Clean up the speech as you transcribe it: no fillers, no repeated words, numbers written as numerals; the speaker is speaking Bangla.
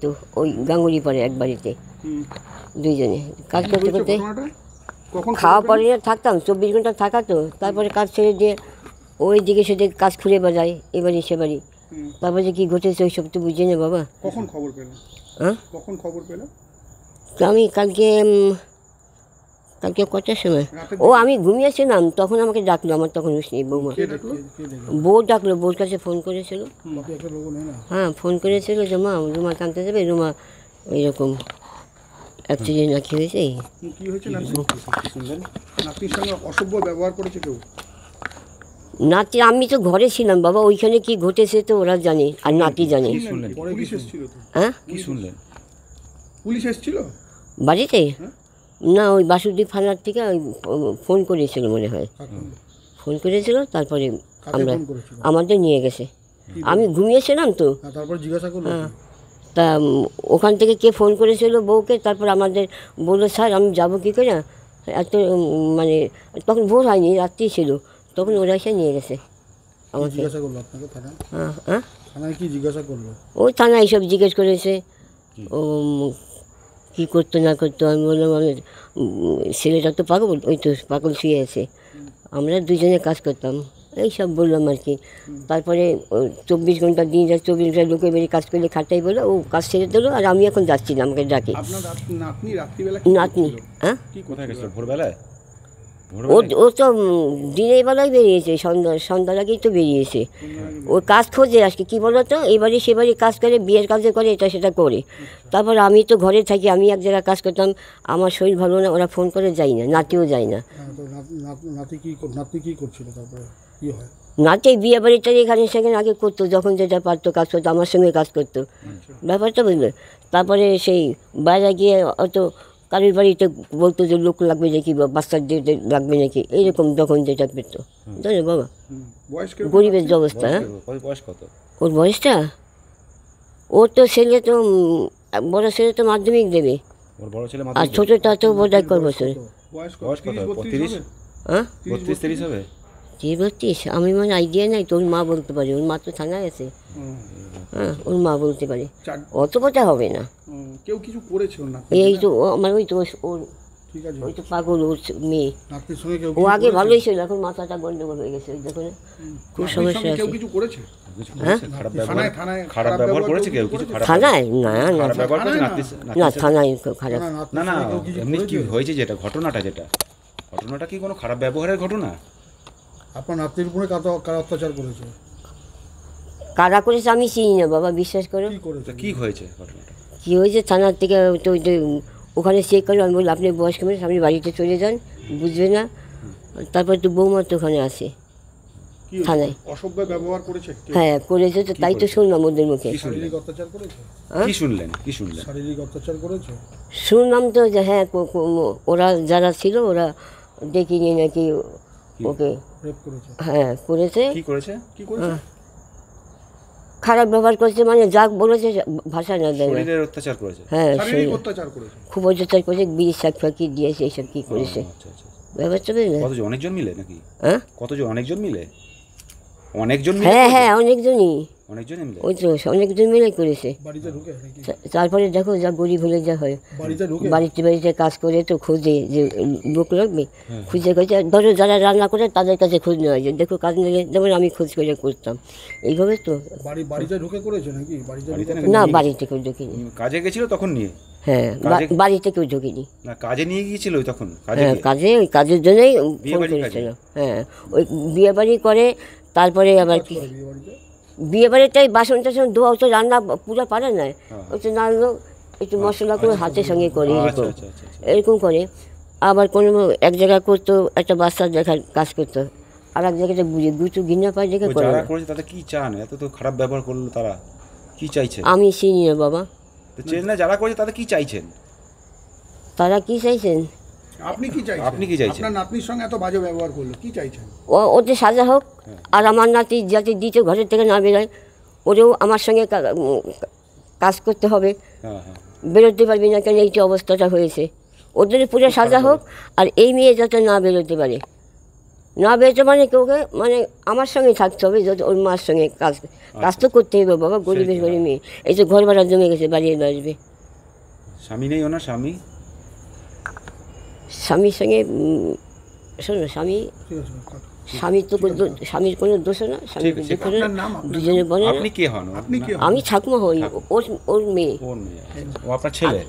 তো ওই গাঙ্গুলি পরে এক বাড়িতে দুইজনে কাজ করতে করতে খাওয়া পরে থাকতাম 24 ঘন্টা থাকা তো তারপরে কাজ ছেড়ে দিয়ে ওই দিকে সেদিকে কাজ খুঁড়ে বেড়াই এবারই সে বাড়ি তারপরে যে কী ঘটেছে ওই সব তো বুঝে না বাবা। কখন খবর পেল? হ্যাঁ কখন খবর পেল? তো আমি কালকে কটার সময় আমি ঘুমিয়েছিলাম তখন আমাকে ডাকলো, আমার তখন হুঁশ নেই। বৌমা বউ ডাকলো, বউর কাছে ফোন করেছিল। হ্যাঁ ফোন করেছিল যে মা রুমা টানতে যাবে, রুমা এইরকম অ্যাক্সিডেন্ট নাকি হয়েছে। কি হয়েছে? নাতির সঙ্গে অসভ্য ব্যবহার করেছে কেউ? নাতি আমি তো ঘরে ছিলাম বাবা, ওইখানে কি ঘটেছে তো ওরা জানে আর নাতি জানে। পুলিশ এসেছিল? হ্যাঁ কি শুনলেন? পুলিশ এসেছিল বাড়িতে? না ওই বাসুদেব থানার থেকে ওই ফোন করেছিল মনে হয়, ফোন করেছিল তারপরে আমরা আমাদের নিয়ে গেছে। আমি ঘুমিয়েছিলাম তো তারপর জিজ্ঞাসা করলো। হ্যাঁ তা ওখান থেকে কে ফোন করেছিল বউকে, তারপর আমাদের বললো স্যার আমি যাবো কী করে, এত মানে তখন ভোর হয়নি, রাত্রি ছিল, তখন ওরা এসে নিয়ে গেছে আমাকে। জিজ্ঞাসা করলো আপনাকে থানায়? হ্যাঁ হ্যাঁ থানায় কি জিজ্ঞাসা করলো? ওই থানায় এইসব জিজ্ঞেস করেছে ও কী করতো না করতো। আমি বললাম আমি ছেলেটা তো পাগল, ওই তো পাগল শুয়ে আছে, আমরা দুজনে কাজ করতাম, এইসব বললাম আর কি। তারপরে 24 ঘন্টা দিন যা 24 ঘন্টা লোকের বেরিয়ে কাজ করলে খাটাই বলে ও কাজ ছেড়ে দিলো, আর আমি এখন যাচ্ছিলাম, আমাকে ডাকে। নাতনি হ্যাঁ কোথায় গেছিল? ভোরবেলায়? ও তো দিনের বেলায় বেরিয়েছে, সন্ধ্যার আগেই তো বেরিয়েছে। ও কাজ খোঁজে আজকে কী বলো তো, এবারে সেবারে কাজ করে, বিয়ের কাজে করে, এটা সেটা করে। তারপর আমি তো ঘরে থাকি, আমি এক জায়গায় কাজ করতাম, আমার শরীর ভালো না, ওরা ফোন করে যাই না, নাতিও যায় না। নাতি কি করছিল তারপরে কি হয়? নাতি বিয়ে বাড়িটা এখানে সেখানে আগে করতো, যখন যেটা পারতো কাজ করতো, আমার সঙ্গে কাজ করতো, ব্যাপারটা বুঝলো। তারপরে সেই বাইরে গিয়ে অত কারোর বাড়িতে বলতো যে লোক লাগবে নাকি বা বাচ্চাদের লাগবে নাকি, এইরকম যখন যেটা পেতো জানো বাবা, গরিবের যে অবস্থা। হ্যাঁ বয়স কত ওর বয়সটা? ওর তো ছেলে তো বড় ছেলে তো মাধ্যমিক দেবে, ওর বড় ছেলে আর ছোটোটা তো বোধ হয় কর বছর। বয়স কত? 32? হ্যাঁ 32-33 হবে? কি বলছিস? আমি মানে আইডিয়া নাই, তোর মা বলতে পারে, ওর মা তো থানায় আছে। হ্যাঁ ওর মা বলতে পারে, অত কথা হবে না। কেউ কিছু করেছে না? এই তো আমার ওই তো ওর ঠিক আছে, ওই তো পাগল ওর মেয়ে, নাতির সঙ্গে কেউ ও আগে ভালোই ছিল, এখন মাথাটা গন্ডগোল হয়ে গেছে, ওই দেখো না খুব সমস্যা আছে। কেউ কিছু করেছে? হ্যাঁ খারাপ ব্যবহার করেছে কেউ? কিছু থানায় না না খারাপ ব্যবহার করেছে না, থানায় খারাপ না না এমনি কি হয়েছে, যেটা ঘটনাটা কি কোনো খারাপ ব্যবহারের ঘটনা? আপনার নাতির উপরে কারা অত্যাচার করেছে? কারা করেছে আমি চিনি না বাবা, বিশ্বাস করো। কি হয়েছে ঘটনাটা? কী হয়েছে থানার থেকে তো ওই যে ওখানে চেক করলো, আমি বললাম আপনি বয়স্ক মানুষ, আপনি বাড়িতে চলে যান, বুঝবে না। তারপর তো বৌমা তো ওখানে আসে থানায়। অসভ্য ব্যবহার করেছে? হ্যাঁ করেছে তো, তাই তো শুনলাম ওদের মুখে। শারীরিক অত্যাচার করেছে? কি শুনলেন? শারীরিক অত্যাচার করেছে শুনলাম তো যে হ্যাঁ ওরা যারা ছিল ওরা ডেকে নিয়ে নাকি ওকে রেপ করেছে। হ্যাঁ করেছে। কি করেছে? খারাপ ব্যবহার করছে, মানে যা বলেছে ভাষা না দেয় না। শরীরের অত্যাচার করেছে? হ্যাঁ শারীরিক অত্যাচার করেছে, খুব অত্যাচার করেছে, বিড়ি শাক ফাঁকি দিয়েছে, এইসব কী করেছে ব্যাপারটা বুঝলে। কতজন? অনেকজন মিলে নাকি? হ্যাঁ কতজন? অনেকজন মিলে? হ্যাঁ অনেকজনই, মিলে ওই তো অনেকজন মিলে করেছে। বাড়িতে ঢুকে? তারপরে দেখো যা গরিব হলে যা হয়, বাড়িতে কাজ করে তো খোঁজে যে লোক লাগবে, খুঁজে ধরো যারা রান্না করে তাদের কাছে খোঁজ নেওয়া যায়, দেখো কাজ নিলে যেমন আমি খোঁজ করে করতাম, এইভাবে তো। বাড়িতে ঢুকে করেছে নাকি? না বাড়িতে কেউ ঢুকিনি। কাজে গেছিল তখন নিয়ে? হ্যাঁ বাড়িতে কেউ ঢুকিনি। না কাজে নিয়ে গিয়েছিল তখন? হ্যাঁ কাজে, ওই কাজের জন্যই ফোন করেছিল। হ্যাঁ ওই বিয়ে বাড়ি করে, তারপরে আবার কি বিয়ে বাড়িটাই বাসন টাসন ধোয়া, তো রান্না পুরো পারে না, ওই তো নাড়লো একটু মশলা করে হাতের সঙ্গে করে এরকম করে। আবার কোনো এক জায়গায় করতো, একটা বাচ্চার দেখার কাজ করতো, আর এক জায়গাটা বুঝে গুচু ঘৃণা পায় দেখে করে। তাদের কি চান? এত তো খারাপ ব্যবহার করলো, তারা কি চাইছে? আমি চিনি না বাবা, চেন না যারা করেছে তাদের কি চাইছেন? তারা কি চাইছেন? আপনি কি চাইছেন? আপনার নাতনির সঙ্গে এত বাজে ব্যবহার করলো, কি চাইছেন? ওতে সাজা হোক, আর আমার নাতি যাতে দ্বিতীয় ঘরের থেকে না বেরোয়, ওরেও আমার সঙ্গে কাজ করতে হবে, বেরোতে পারবি না কেন, এই যে অবস্থাটা হয়েছে, ওদের পুরো সাজা হোক, আর এই মেয়ে যাতে না বেরোতে পারে, না বেরোতে মানে ওকে মানে আমার সঙ্গে থাকতে হবে, যদি ওর মার সঙ্গে কাজ কাজ তো করতেই হবে বাবা, গরিবের গরিব মেয়ে, এই তো ঘর ভাড়া জমে গেছে, বাড়িয়ে আসবে। স্বামী নেই ওনার? স্বামী স্বামীর সঙ্গে শোনো, স্বামী ঠিক আছে কাটো। স্বামীর তো স্বামীর কোনো দোষ না, স্বামীর ঠিক আছে। দুঃখ না, আপনার নাম, আপনার দুজনে বলে আপনি কে হন? আপনি কি হন? আমি ঠাকুমা হই, ওর ওর মেয়ে। ওর মেয়ে। ও আপনার ছেলে?